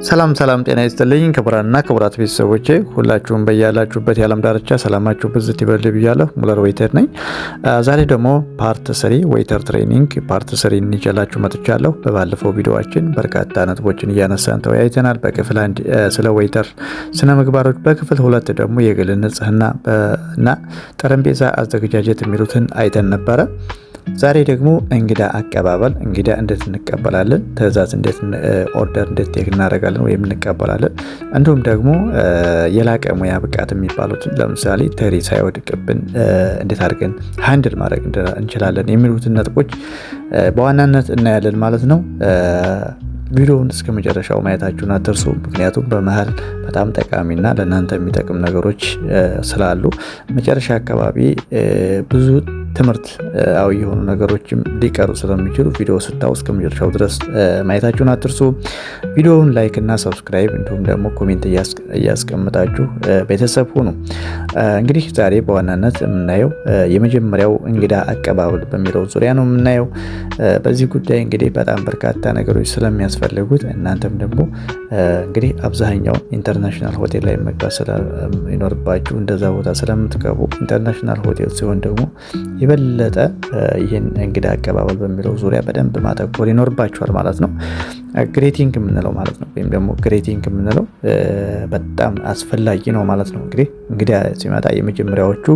ሰላም ጤና ይስጥልኝ ክቡራንና ክቡራት ቤተሰቦቼ ሁላችሁም በያላችሁበት የዓለም ዳርቻ ሰላማችሁ ብዝት ይበል ብያለሁ። ሙለር ዌይተር ነኝ። ዛሬ ደግሞ ፓርት 3 ዌይተር ትሬኒንግ ፓርት 3 እንይዤላችሁ መጥቻለሁ። በባለፈው ቪዲዮአችን በርካታ ነጥቦችን እያነሳን ተወያይተናል። በክፍል 1 ስለ ዌይተር ስነ ምግባሮች፣ በክፍል 2 ደግሞ የግል ንጽህና እና ጠረጴዛ አዘገጃጀት የሚሉትን አይተን ነበረ። ዛሬ ደግሞ እንግዳ አቀባበል፣ እንግዳ እንዴት እንቀበላለን፣ ትዕዛዝ እንዴት ኦርደር እንዴት ቴክ እናደርጋለን ወይም እንቀበላለን፣ እንዲሁም ደግሞ የላቀ ሙያ ብቃት የሚባሉትን ለምሳሌ ተሪ ሳይወድቅብን እንዴት አድርገን ሃንድል ማድረግ እንችላለን የሚሉትን ነጥቦች በዋናነት እናያለን ማለት ነው። ቪዲዮውን እስከ መጨረሻው ማየታችሁን አትርሱ። ምክንያቱም በመሃል በጣም ጠቃሚና ለእናንተ የሚጠቅም ነገሮች ስላሉ መጨረሻ አካባቢ ብዙ ትምህርታዊ የሆኑ ነገሮችም ሊቀሩ ስለሚችሉ ቪዲዮ ስታዩ እስከ መጨረሻው ድረስ ማየታችሁን አትርሱ። ቪዲዮውን ላይክ እና ሰብስክራይብ እንዲሁም ደግሞ ኮሜንት እያስቀምጣችሁ ቤተሰብ ሁኑ። እንግዲህ ዛሬ በዋናነት የምናየው የመጀመሪያው እንግዳ አቀባበል በሚለው ዙሪያ ነው የምናየው። በዚህ ጉዳይ እንግዲህ በጣም በርካታ ነገሮች ስለሚያስፈልጉት እናንተም ደግሞ እንግዲህ አብዛኛውን ኢንተርናሽናል ሆቴል ላይ መግባት ስለሚኖርባችሁ እንደዛ ቦታ ስለምትገቡ ኢንተርናሽናል ሆቴል ሲሆን ደግሞ የበለጠ ይህን እንግዳ አቀባበል በሚለው ዙሪያ በደንብ ማተኮር ይኖርባችኋል ማለት ነው። ግሬቲንግ የምንለው ማለት ነው ወይም ደግሞ ግሬቲንግ የምንለው በጣም አስፈላጊ ነው ማለት ነው። እንግዲህ እንግዳ ሲመጣ የመጀመሪያዎቹ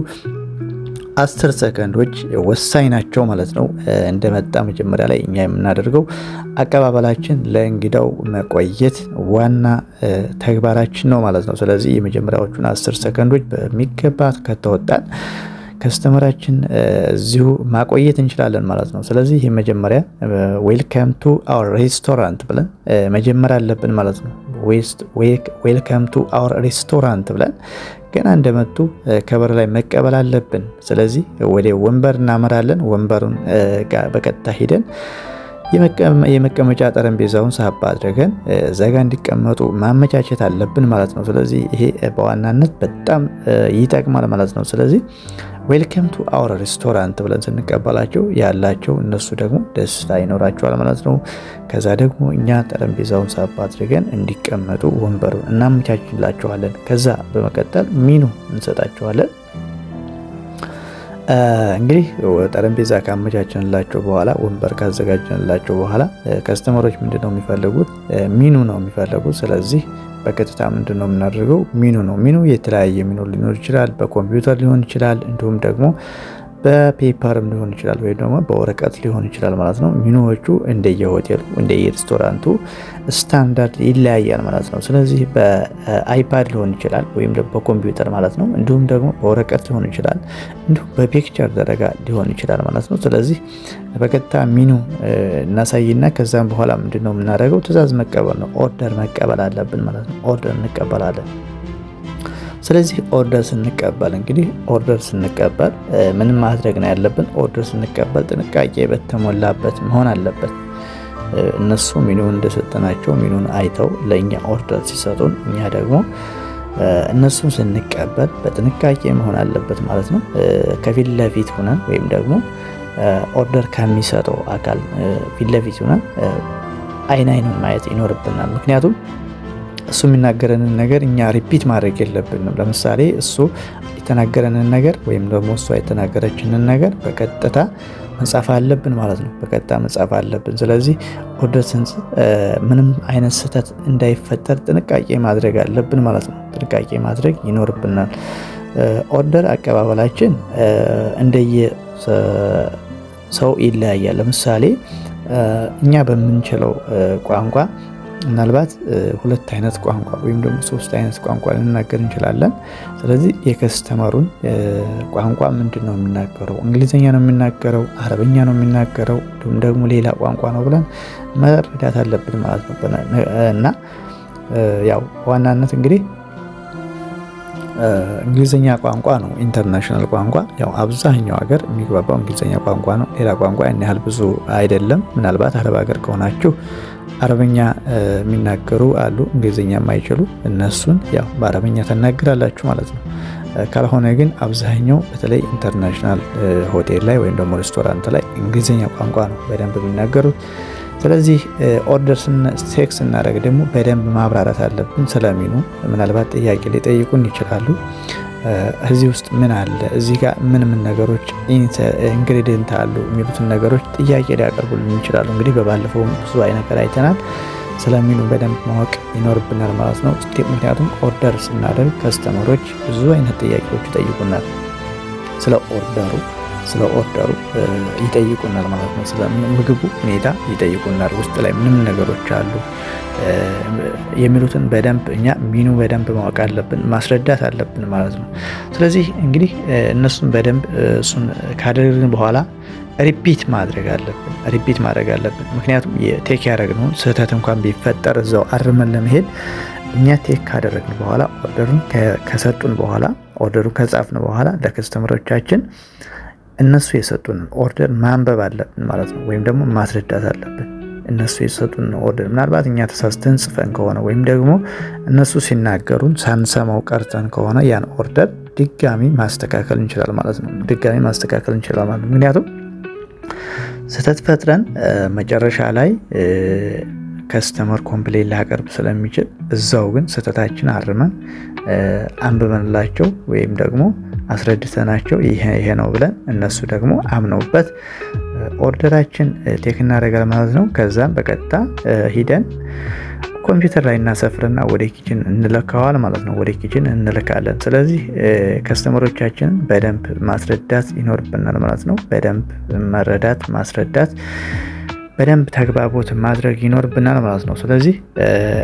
10 ሰከንዶች ወሳኝ ናቸው ማለት ነው። እንደመጣ መጀመሪያ ላይ እኛ የምናደርገው አቀባበላችን ለእንግዳው መቆየት ዋና ተግባራችን ነው ማለት ነው። ስለዚህ የመጀመሪያዎቹን 10 ሰከንዶች በሚገባ ከተወጣን ከስተመራችን እዚሁ ማቆየት እንችላለን ማለት ነው። ስለዚህ ይህ መጀመሪያ ዌልካም ቱ አወር ሬስቶራንት ብለን መጀመር አለብን ማለት ነው። ዌልካም ቱ አወር ሬስቶራንት ብለን ገና እንደመጡ ከበር ላይ መቀበል አለብን። ስለዚህ ወደ ወንበር እናመራለን። ወንበሩን በቀጥታ ሄደን የመቀመጫ ጠረጴዛውን ሳባ አድርገን ዘጋ እንዲቀመጡ ማመቻቸት አለብን ማለት ነው። ስለዚህ ይሄ በዋናነት በጣም ይጠቅማል ማለት ነው። ስለዚህ ዌልካም ቱ አወር ሬስቶራንት ብለን ስንቀበላቸው ያላቸው እነሱ ደግሞ ደስታ ይኖራቸዋል ማለት ነው። ከዛ ደግሞ እኛ ጠረጴዛውን ሳባ አድርገን እንዲቀመጡ ወንበሩን እናመቻችላቸዋለን። ከዛ በመቀጠል ሚኑ እንሰጣቸዋለን። እንግዲህ ጠረጴዛ ካመቻችንላቸው በኋላ ወንበር ካዘጋጀንላቸው በኋላ ከስተመሮች ምንድነው የሚፈልጉት? ሚኑ ነው የሚፈልጉት። ስለዚህ በቀጥታ ምንድነው የምናደርገው? ሚኑ ነው። ሚኑ የተለያየ ሚኑ ሊኖር ይችላል። በኮምፒውተር ሊሆን ይችላል፣ እንዲሁም ደግሞ በፔፐርም ሊሆን ይችላል ወይም ደግሞ በወረቀት ሊሆን ይችላል ማለት ነው። ሚኑዎቹ እንደየሆቴሉ እንደየሬስቶራንቱ ስታንዳርድ ይለያያል ማለት ነው። ስለዚህ በአይፓድ ሊሆን ይችላል ወይም ደግሞ በኮምፒውተር ማለት ነው። እንዲሁም ደግሞ በወረቀት ሊሆን ይችላል፣ እንዲሁም በፒክቸር ደረጃ ሊሆን ይችላል ማለት ነው። ስለዚህ በቀጥታ ሚኑ እናሳይና ከዛም በኋላ ምንድነው የምናደርገው? ትዕዛዝ መቀበል ነው። ኦርደር መቀበል አለብን ማለት ነው። ኦርደር እንቀበላለን። ስለዚህ ኦርደር ስንቀበል ምንም ማድረግ ነው ያለብን? ኦርደር ስንቀበል ጥንቃቄ በተሞላበት መሆን አለበት። እነሱ ሚኑን እንደሰጠናቸው ሚኑን አይተው ለእኛ ኦርደር ሲሰጡን እኛ ደግሞ እነሱን ስንቀበል በጥንቃቄ መሆን አለበት ማለት ነው። ከፊት ለፊት ሆነን ወይም ደግሞ ኦርደር ከሚሰጠው አካል ፊት ለፊት ሆነን አይኑን ማየት ይኖርብናል። ምክንያቱም እሱ የሚናገረንን ነገር እኛ ሪፒት ማድረግ የለብንም። ለምሳሌ እሱ የተናገረንን ነገር ወይም ደግሞ እሷ የተናገረችንን ነገር በቀጥታ መጻፍ አለብን ማለት ነው። በቀጥታ መጻፍ አለብን። ስለዚህ ኦርደር ስንጽፍ ምንም አይነት ስህተት እንዳይፈጠር ጥንቃቄ ማድረግ አለብን ማለት ነው። ጥንቃቄ ማድረግ ይኖርብናል። ኦርደር አቀባበላችን እንደየ ሰው ይለያያል። ለምሳሌ እኛ በምንችለው ቋንቋ ምናልባት 2 አይነት ቋንቋ ወይም ደግሞ 3 አይነት ቋንቋ ልንናገር እንችላለን። ስለዚህ የከስተመሩን ቋንቋ ምንድን ነው የሚናገረው? እንግሊዝኛ ነው የሚናገረው? አረብኛ ነው የሚናገረው? እንዲሁም ደግሞ ሌላ ቋንቋ ነው ብለን መረዳት አለብን ማለት ነው። እና ያው ዋናነት እንግዲህ እንግሊዝኛ ቋንቋ ነው ኢንተርናሽናል ቋንቋ። ያው አብዛኛው ሀገር የሚግባባው እንግሊዝኛ ቋንቋ ነው። ሌላ ቋንቋ ያን ያህል ብዙ አይደለም። ምናልባት አረብ ሀገር ከሆናችሁ አረበኛ የሚናገሩ አሉ፣ እንግሊዝኛ የማይችሉ እነሱን ያው በአረበኛ ተናግራላችሁ ማለት ነው። ካልሆነ ግን አብዛኛው በተለይ ኢንተርናሽናል ሆቴል ላይ ወይም ደግሞ ሬስቶራንት ላይ እንግሊዝኛ ቋንቋ ነው በደንብ የሚናገሩት። ስለዚህ ኦርደር ቼክ ስናደርግ ደግሞ በደንብ ማብራራት አለብን ስለሚኑ። ምናልባት ጥያቄ ሊጠይቁን ይችላሉ። እዚህ ውስጥ ምን አለ፣ እዚህ ጋር ምን ነገሮች ኢንግሪዲየንት አሉ የሚሉትን ነገሮች ጥያቄ ሊያቀርቡልን ይችላሉ። እንግዲህ በባለፈው ብዙ አይነት ነገር አይተናል። ስለሚኑ በደንብ ማወቅ ይኖርብናል ማለት ነው። ምክንያቱም ኦርደር ስናደርግ ከስተመሮች ብዙ አይነት ጥያቄዎች ይጠይቁናል። ስለ ኦርደሩ ይጠይቁናል ማለት ነው። ስለ ምግቡ ሁኔታ ይጠይቁናል። ውስጥ ላይ ምን ነገሮች አሉ የሚሉትን በደንብ እኛ ሚኑ በደንብ ማወቅ አለብን፣ ማስረዳት አለብን ማለት ነው። ስለዚህ እንግዲህ እነሱን በደንብ እሱን ካደረግን በኋላ ሪፒት ማድረግ አለብን። ምክንያቱም ቴክ ያደረግነውን ስህተት እንኳን ቢፈጠር እዛው አርመን ለመሄድ እኛ ቴክ ካደረግን በኋላ ኦርደሩን ከሰጡን በኋላ ኦርደሩን ከጻፍን በኋላ ለከስተመሮቻችን እነሱ የሰጡንን ኦርደር ማንበብ አለብን ማለት ነው። ወይም ደግሞ ማስረዳት አለብን። እነሱ የሰጡን ኦርደር ምናልባት እኛ ተሳስተን ጽፈን ከሆነ ወይም ደግሞ እነሱ ሲናገሩን ሳንሰማው ቀርተን ከሆነ ያን ኦርደር ድጋሚ ማስተካከል እንችላለን ማለት ነው። ምክንያቱም ስህተት ፈጥረን መጨረሻ ላይ ከስተመር ኮምፕሌን ሊያቀርብ ስለሚችል እዛው ግን ስህተታችን አርመን አንብበንላቸው ወይም ደግሞ አስረድተናቸው ይሄ ነው ብለን እነሱ ደግሞ አምነውበት ኦርደራችን ቴክ እናደርጋለን ማለት ነው። ከዛም በቀጥታ ሂደን ኮምፒውተር ላይ እናሰፍርና ወደ ኪችን እንልከዋል ማለት ነው። ወደ ኪችን እንልካለን። ስለዚህ ከስተመሮቻችንን በደንብ ማስረዳት ይኖርብናል ማለት ነው። በደንብ መረዳት፣ ማስረዳት፣ በደንብ ተግባቦት ማድረግ ይኖርብናል ማለት ነው። ስለዚህ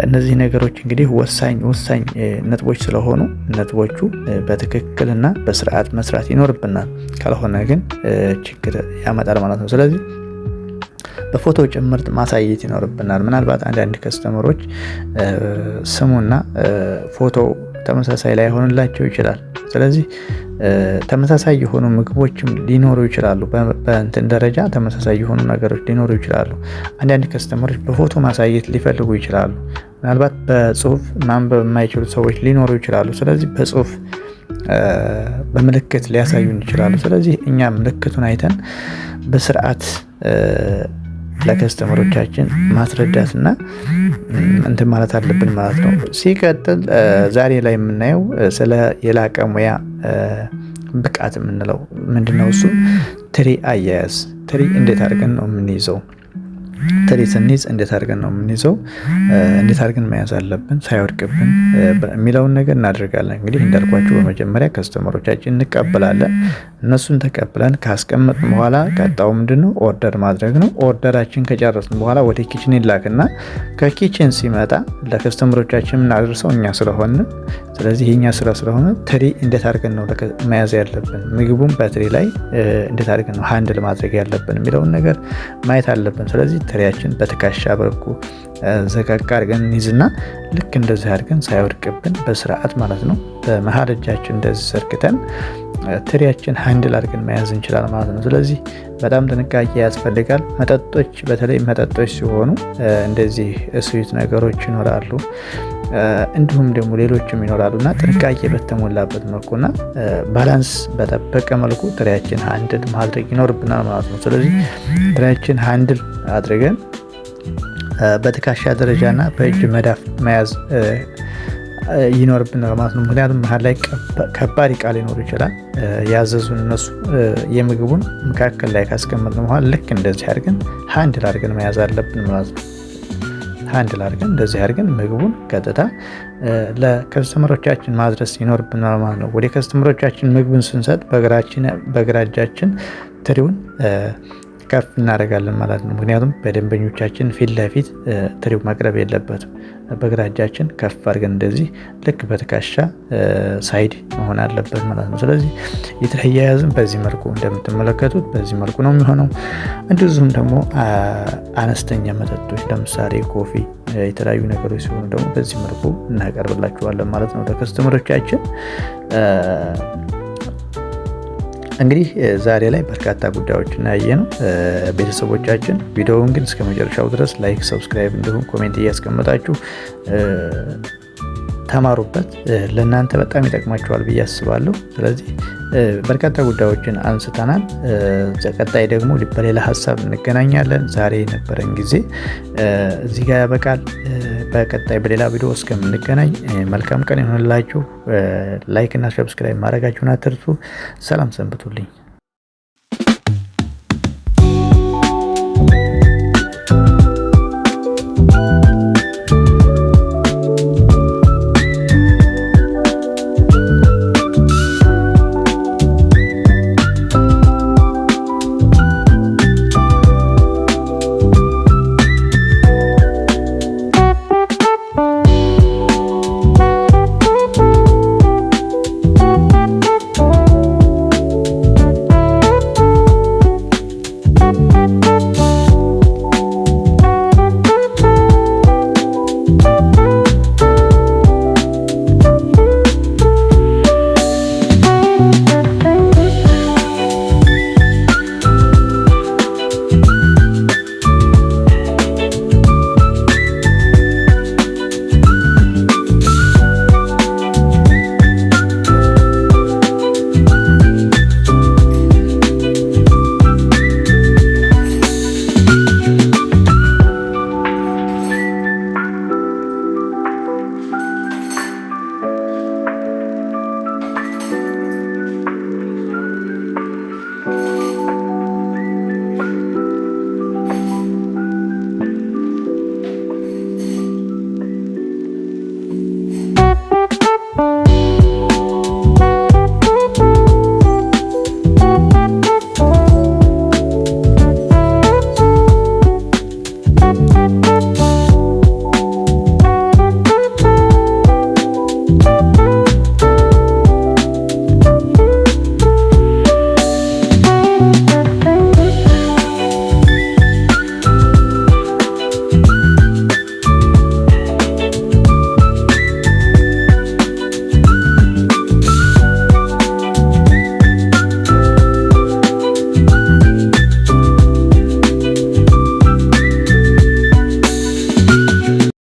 እነዚህ ነገሮች እንግዲህ ወሳኝ ነጥቦች ስለሆኑ ነጥቦቹ በትክክልና በስርዓት መስራት ይኖርብናል። ካልሆነ ግን ችግር ያመጣል ማለት ነው። ስለዚህ በፎቶ ጭምር ማሳየት ይኖርብናል። ምናልባት አንዳንድ ከስተመሮች ስሙና ፎቶ ተመሳሳይ ላይሆንላቸው ይችላል። ስለዚህ ተመሳሳይ የሆኑ ምግቦችም ሊኖሩ ይችላሉ። በእንትን ደረጃ ተመሳሳይ የሆኑ ነገሮች ሊኖሩ ይችላሉ። አንዳንድ ከስተመሮች በፎቶ ማሳየት ሊፈልጉ ይችላሉ። ምናልባት በጽሁፍ ማንበብ የማይችሉ ሰዎች ሊኖሩ ይችላሉ። ስለዚህ በጽሁፍ በምልክት ሊያሳዩን ይችላሉ። ስለዚህ እኛ ምልክቱን አይተን በስርዓት ለከስተመሮቻችን ማስረዳትና እንትን ማለት አለብን ማለት ነው። ሲቀጥል ዛሬ ላይ የምናየው ስለ የላቀ ሙያ ብቃት የምንለው ምንድነው? እሱም ትሪ አያያዝ። ትሪ እንዴት አድርገን ነው የምንይዘው? ትሪ ስንይዝ እንዴት አድርገን ነው የምንይዘው? እንዴት አድርገን መያዝ አለብን ሳይወድቅብን የሚለውን ነገር እናደርጋለን። እንግዲህ እንዳልኳችሁ በመጀመሪያ ከስተመሮቻችን እንቀበላለን። እነሱን ተቀብለን ካስቀመጥን በኋላ ቀጣው ምንድነው? ኦርደር ማድረግ ነው። ኦርደራችን ከጨረስን በኋላ ወደ ኪችን ይላክና ከኪችን ሲመጣ ለከስተመሮቻችን የምናደርሰው እኛ ስለሆነ ስለዚህ የኛ ስራ ስለሆነ ትሪ እንዴት አድርገን ነው መያዝ ያለብን፣ ምግቡን በትሪ ላይ እንዴት አድርገን ነው ሃንድል ማድረግ ያለብን የሚለውን ነገር ማየት አለብን። ስለዚህ ትሪያችን በትከሻ በኩ ዘጋጋ አድርገን እንይዝና ልክ እንደዚህ አድርገን ሳይወድቅብን በስርዓት ማለት ነው በመሀል እጃችን እንደዚህ ዘርግተን ትሪያችን ሃንድል አድርገን መያዝ እንችላለን ማለት ነው። ስለዚህ በጣም ጥንቃቄ ያስፈልጋል። መጠጦች፣ በተለይ መጠጦች ሲሆኑ እንደዚህ ስዊት ነገሮች ይኖራሉ፣ እንዲሁም ደግሞ ሌሎችም ይኖራሉና ጥንቃቄ በተሞላበት መልኩና ባላንስ በጠበቀ መልኩ ትሪያችን ሃንድል ማድረግ ይኖርብናል ማለት ነው። ስለዚህ ትሪያችን ሃንድል አድርገን በትከሻ ደረጃና በእጅ መዳፍ መያዝ ይኖርብናል ማለት ነው። ምክንያቱም መሀል ላይ ከባድ ዕቃ ሊኖር ይችላል። ያዘዙን እነሱ የምግቡን መካከል ላይ ካስቀመጥን በኋላ ልክ እንደዚህ አድርገን ሃንድል አድርገን መያዝ አለብን ማለት ነው። ሃንድል አድርገን እንደዚህ አድርገን ምግቡን ቀጥታ ለከስተመሮቻችን ማድረስ ይኖርብናል ማለት ነው። ወደ ከስተመሮቻችን ምግቡን ስንሰጥ በግራ እጃችን ትሪውን ከፍ እናደርጋለን ማለት ነው። ምክንያቱም በደንበኞቻችን ፊት ለፊት ትሪው መቅረብ የለበትም። በግራ እጃችን ከፍ አድርገን እንደዚህ ልክ በትከሻ ሳይድ መሆን አለበት ማለት ነው። ስለዚህ የተያያዝን በዚህ መልኩ እንደምትመለከቱት በዚህ መልኩ ነው የሚሆነው። እንደዚሁም ደግሞ አነስተኛ መጠጦች ለምሳሌ ኮፊ፣ የተለያዩ ነገሮች ሲሆኑ ደግሞ በዚህ መልኩ እናቀርብላችኋለን ማለት ነው ለከስተመሮቻችን። እንግዲህ ዛሬ ላይ በርካታ ጉዳዮችን ያየነው ቤተሰቦቻችን። ቪዲዮውን ግን እስከ መጨረሻው ድረስ ላይክ፣ ሰብስክራይብ እንዲሁም ኮሜንት እያስቀመጣችሁ ተማሩበት። ለእናንተ በጣም ይጠቅማችኋል ብዬ አስባለሁ። ስለዚህ በርካታ ጉዳዮችን አንስተናል። ቀጣይ ደግሞ በሌላ ሀሳብ እንገናኛለን። ዛሬ የነበረን ጊዜ እዚህ ጋር ያበቃል። በቀጣይ በሌላ ቪዲዮ እስከምንገናኝ መልካም ቀን ይሆንላችሁ። ላይክ እና ሰብስክራይብ ማድረጋችሁን አትርሱ። ሰላም ሰንብቱልኝ።